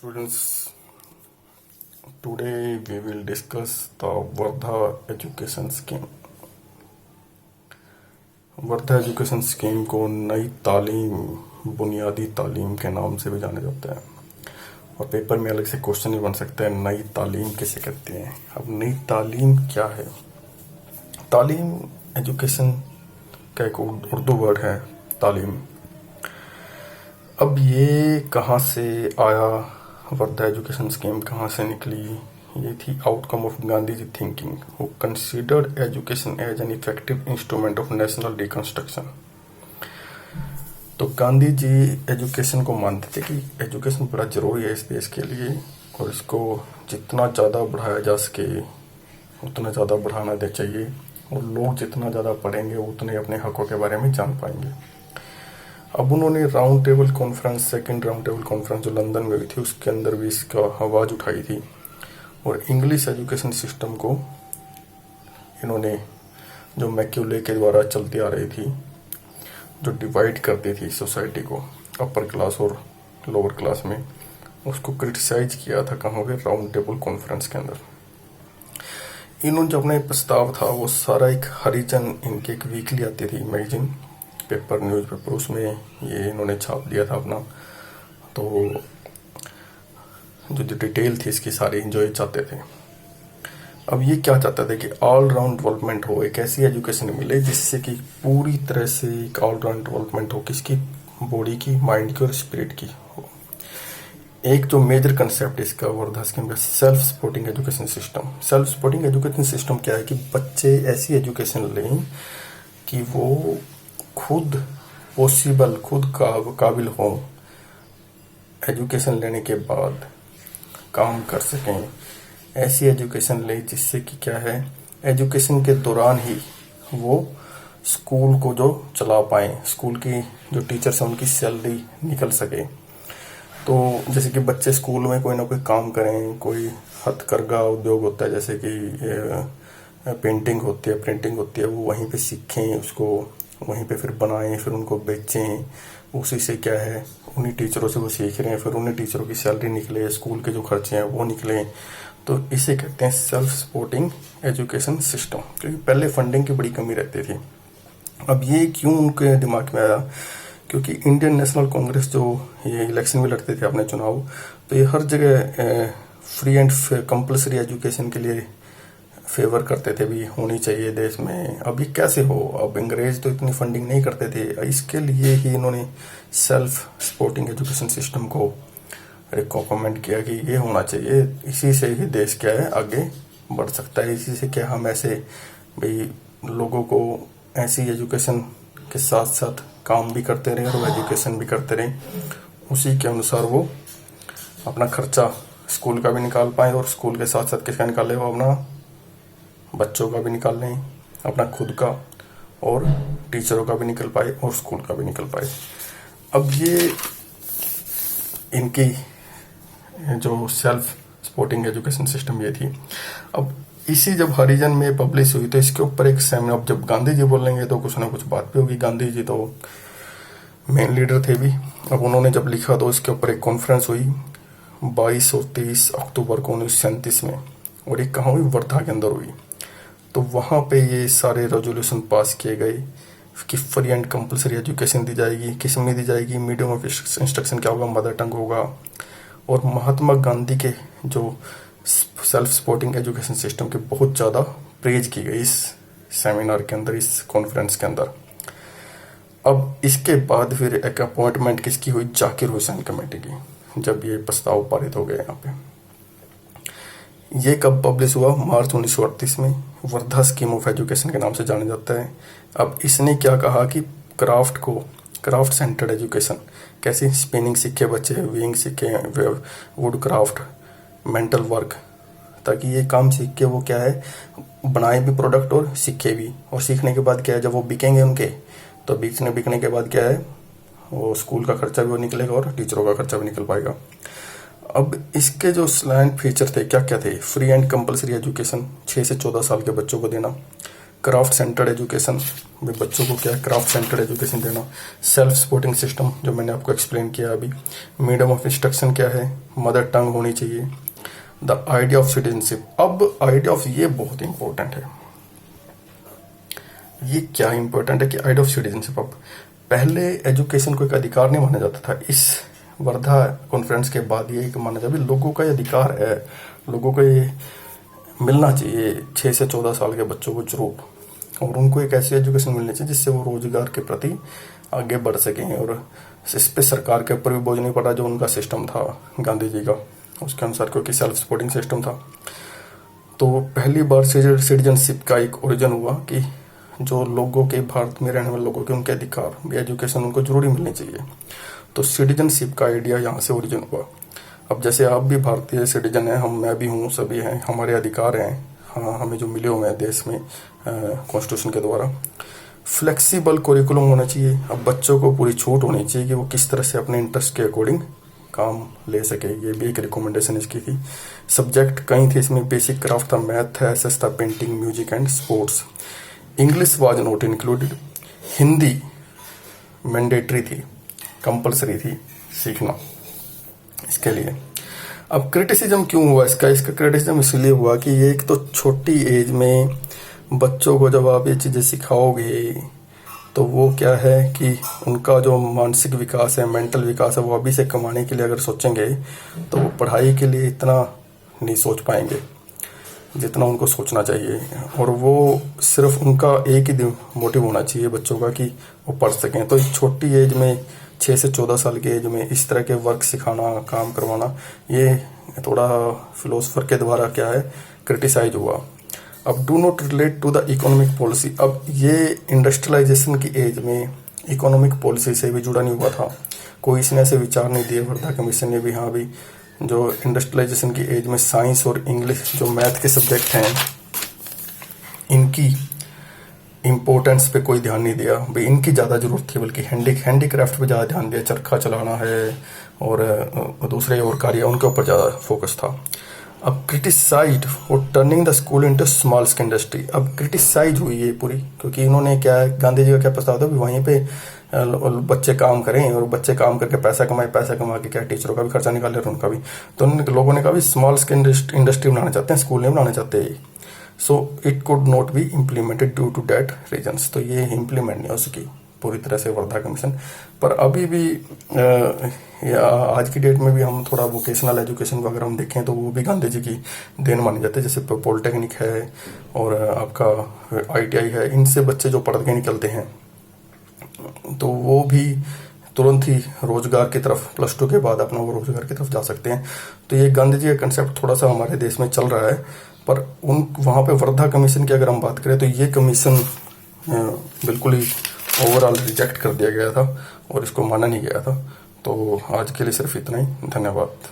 Students, today we will discuss the Vardha Education Scheme. Wardha education scheme को नई तालीम, बुनियादी तालीम के नाम से भी जाना जाता है और पेपर में अलग से क्वेश्चन भी बन सकता है, नई तालीम किसे कहते हैं। अब नई तालीम क्या है? तालीम एजुकेशन का एक उर्दू वर्ड है, तालीम। अब ये कहाँ से आया? वर्धा एजुकेशन स्कीम कहाँ से निकली? ये थी outcome of Gandhi ji thinking, who considered education as an effective instrument of national reconstruction. तो गांधी जी एजुकेशन को मानते थे कि एजुकेशन बड़ा जरूरी है इस देश के लिए और इसको जितना ज़्यादा बढ़ाया जा सके उतना ज़्यादा बढ़ाना दे चाहिए और लोग जितना ज़्यादा पढ़ेंगे उतने अपने हकों के बारे में जान पाएंगे। अब उन्होंने round table conference, second round table conference जो लंदन में हुई थी, उसके अंदर भी इसका आवाज़ उठाई थी और इंग्लिश एजुकेशन सिस्टम को इन्होंने, जो मैक्यूले के द्वारा चलती आ रही थी, जो डिवाइड करती थी सोसाइटी को अपर क्लास और लोअर क्लास में, उसको क्रिटिसाइज किया था कहाँ पे? राउंड टेबल कॉन्फ्रेंस के अंदर। इन्होंने जो अपना प्रस्ताव था वो सारा एक हरिजन, इनकी एक वीकली आती थी मैगजीन, पेपर, न्यूज़पेपर, उसमें ये इन्होंने छाप दिया था अपना। तो जो डिटेल थी इसकी सारी, जो ये चाहते थे, अब ये क्या चाहते थे कि ऑल राउंड डेवलपमेंट हो, एक ऐसी एजुकेशन मिले जिससे कि पूरी तरह से एक ऑल राउंड डेवलपमेंट हो, किसकी? बॉडी की, माइंड की और स्पिरिट की हो। एक जो मेजर कंसेप्ट इसका वर्धा स्कीम का, self supporting education system. Self supporting education system क्या है कि बच्चे ऐसी एजुकेशन लें कि वो खुद पॉसिबल, खुद काबिल हों, एजुकेशन लेने के बाद काम कर सकें। ऐसी एजुकेशन ले जिससे कि क्या है, एजुकेशन के दौरान ही वो स्कूल को जो चला पाएँ, स्कूल की जो टीचर्स हैं उनकी सैलरी निकल सके। तो जैसे कि बच्चे स्कूल में कोई ना कोई काम करें, कोई हथकरघा उद्योग होता है, जैसे कि पेंटिंग होती है, प्रिंटिंग होती है, वो वहीं पे सीखें, उसको वहीं पे फिर बनाएं, फिर उनको बेचें। उसी से क्या है, उन्हीं टीचरों से वो सीख रहे हैं, फिर उन्हीं टीचरों की सैलरी निकले, स्कूल के जो खर्चे हैं वो निकले। तो इसे कहते हैं सेल्फ सपोर्टिंग एजुकेशन सिस्टम, क्योंकि पहले फंडिंग की बड़ी कमी रहती थी। अब ये क्यों उनके दिमाग में आया? क्योंकि इंडियन नेशनल कांग्रेस जो ये इलेक्शन में लड़ते थे अपने चुनाव, तो ये हर जगह फ्री एंड कंपल्सरी एजुकेशन के लिए फेवर करते थे, भी होनी चाहिए देश में। अब ये कैसे हो? अब अंग्रेज तो इतनी फंडिंग नहीं करते थे, इसके लिए ही इन्होंने सेल्फ सपोर्टिंग एजुकेशन सिस्टम को रिकमेंड किया कि ये होना चाहिए, इसी से ही देश क्या है आगे बढ़ सकता है। इसी से क्या हम ऐसे भाई लोगों को ऐसी एजुकेशन के साथ साथ काम भी करते रहें और एजुकेशन भी करते रहें, उसी के अनुसार वो अपना खर्चा स्कूल का भी निकाल पाए और स्कूल के साथ साथ किसका निकाले, वो अपना बच्चों का भी निकाल लें, अपना खुद का और टीचरों का भी निकल पाए और स्कूल का भी निकल पाए। अब ये इनकी जो सेल्फ सपोर्टिंग एजुकेशन सिस्टम ये थी। अब इसी जब हरिजन में पब्लिश हुई तो इसके ऊपर एक सेमिनार, अब जब गांधी जी बोलेंगे तो कुछ ना कुछ बात भी होगी, गांधी जी तो मेन लीडर थे भी। अब उन्होंने जब लिखा तो इसके ऊपर एक कॉन्फ्रेंस हुई 22 और 23 अक्टूबर को 1937 में, और एक कहाँ हुई? वर्धा के अंदर हुई। तो वहाँ पे ये सारे रेजोल्यूशन पास किए गए कि फ्री एंड कंपल्सरी एजुकेशन दी जाएगी। किस में दी जाएगी? मीडियम ऑफ इंस्ट्रक्शन क्या होगा? मदर टंग होगा। और महात्मा गांधी के जो सेल्फ सपोर्टिंग एजुकेशन सिस्टम के बहुत ज़्यादा प्रेज की गई इस सेमिनार के अंदर, इस कॉन्फ्रेंस के अंदर। अब इसके बाद फिर एक अपॉइंटमेंट किसकी हुई? जाकिर हुसैन कमेटी की, जब ये प्रस्ताव पारित हो गए यहाँ पे। ये कब पब्लिश हुआ? मार्च 1938 में। वर्धा स्कीम ऑफ एजुकेशन के नाम से जाना जाता है। अब इसने क्या कहा कि क्राफ्ट को, क्राफ्ट सेंटर्ड एजुकेशन, कैसे? स्पिनिंग सीखे बच्चे, वीइंग सीखे, वुड क्राफ्ट, मेंटल वर्क, ताकि ये काम सीख के वो क्या है, बनाए भी प्रोडक्ट और सीखे भी। और सीखने के बाद क्या है, जब वो बिकेंगे उनके, तो बिकने के बाद क्या है, वो स्कूल का खर्चा भी वो निकलेगा और टीचरों का खर्चा भी निकल पाएगा। अब इसके जो स्लैंड फीचर थे क्या क्या थे? फ्री एंड कंपल्सरी एजुकेशन 6 से 14 साल के बच्चों को देना, क्राफ्ट सेंटर्ड एजुकेशन, बच्चों को क्या है क्राफ्ट सेंटर्ड एजुकेशन देना। सेल्फ सपोर्टिंग सिस्टम जो मैंने आपको एक्सप्लेन किया अभी। मीडियम ऑफ इंस्ट्रक्शन क्या है, मदर टंग होनी चाहिए। द आइडिया ऑफ सिटीजनशिप, अब आइडिया ऑफ ये बहुत इंपॉर्टेंट है। ये क्या इंपॉर्टेंट है कि आइडिया ऑफ सिटीजनशिप, अब पहले एजुकेशन को एक अधिकार नहीं माना जाता था। इस वर्धा कॉन्फ्रेंस के बाद ये एक माना जाए लोगों का ये अधिकार है, लोगों को ये मिलना चाहिए 6 से 14 साल के बच्चों को जरूर, और उनको एक ऐसी एजुकेशन मिलनी चाहिए जिससे वो रोजगार के प्रति आगे बढ़ सकें। और इस पे सरकार के ऊपर भी बोझ नहीं पड़ा, जो उनका सिस्टम था गांधी जी का उसके अनुसार, क्योंकि सेल्फ सपोर्टिंग सिस्टम था। तो पहली बार सिटीजनशिप का एक ओरिजिन हुआ कि जो लोगों के, भारत में रहने वाले लोगों के उनके अधिकार, एजुकेशन उनको जरूरी मिलनी चाहिए। तो सिटीजनशिप का आइडिया यहाँ से ओरिजिन हुआ। अब जैसे आप भी भारतीय सिटीजन हैं, मैं भी हूँ, सभी हैं, हमारे अधिकार हैं, हाँ, हमें जो मिले हुए हैं देश में कॉन्स्टिट्यूशन के द्वारा। फ्लेक्सिबल करिकुलम होना चाहिए। अब बच्चों को पूरी छूट होनी चाहिए कि वो किस तरह से अपने इंटरेस्ट के अकॉर्डिंग काम ले सके, ये भी एक रिकमेंडेशन इसकी थी। सब्जेक्ट कई थे इसमें, बेसिक क्राफ्ट था, मैथ था, एसएस था, painting, music and sports. English was not included. Hindi mandatory थी, कंपलसरी थी सीखना इसके लिए। अब क्रिटिसिज्म क्यों हुआ इसका क्रिटिसिज्म इसलिए हुआ कि ये एक तो छोटी एज में बच्चों को जब आप ये चीज़ें सिखाओगे तो वो क्या है कि उनका जो मानसिक विकास है, मेंटल विकास है, वो अभी से कमाने के लिए अगर सोचेंगे तो वो पढ़ाई के लिए इतना नहीं सोच पाएंगे जितना उनको सोचना चाहिए। और वो सिर्फ उनका एक ही मोटिव होना चाहिए बच्चों का कि वो पढ़ सकें। तो इस छोटी एज में 6 से 14 साल की एज में इस तरह के वर्क सिखाना, काम करवाना, ये थोड़ा फिलोसफर के द्वारा क्या है क्रिटिसाइज हुआ। अब do not relate to the economic policy, अब ये इंडस्ट्रियलाइजेशन की एज में इकोनॉमिक पॉलिसी से भी जुड़ा नहीं हुआ था। कोई इसने ऐसे विचार नहीं दिए वर्धा कमीशन ने भी, हाँ भी जो इंडस्ट्रियलाइजेशन की एज में साइंस और इंग्लिश जो मैथ के सब्जेक्ट हैं इनकी इम्पोर्टेंस पे कोई ध्यान नहीं दिया भाई, इनकी ज़्यादा ज़रूरत थी, बल्कि हैंडीक्राफ्ट पे ज़्यादा ध्यान दिया। चरखा चलाना है और दूसरे और कार्य उनके ऊपर ज़्यादा फोकस था। अब क्रिटिसाइज और turning the school into small scale industry, अब क्रिटिसाइज हुई है पूरी, क्योंकि इन्होंने क्या है, गांधी जी का क्या प्रस्ताव था भी वहीं पे बच्चे काम करें और बच्चे काम करके पैसा कमाए, पैसा कमा के क्या टीचरों का भी खर्चा निकाले और उनका भी। तो लोगों ने कहा भी स्मॉल स्केल इंडस्ट्री बनाना चाहते हैं, स्कूल नहीं बनाना चाहते। So it could not be implemented due to date reasons, तो ये इम्प्लीमेंट नहीं हो सकी पूरी तरह से वर्धा कमीशन। पर अभी भी आज की डेट में भी हम थोड़ा वोकेशनल एजुकेशन को अगर हम देखें तो वो भी गांधी जी की देन मानी जाती है। जैसे पॉलिटेक्निक है और आपका ITI है, इनसे बच्चे जो पढ़ के निकलते हैं तो वो भी तुरंत ही रोजगार की तरफ, +2 के बाद अपना वो रोजगार की तरफ जा सकते हैं। तो ये गांधी जी का कंसेप्ट थोड़ा सा हमारे देश में चल रहा है, पर वहाँ पे वर्धा कमीशन की अगर हम बात करें तो ये कमीशन बिल्कुल ही ओवरऑल रिजेक्ट कर दिया गया था और इसको माना नहीं गया था। तो आज के लिए सिर्फ इतना ही, धन्यवाद।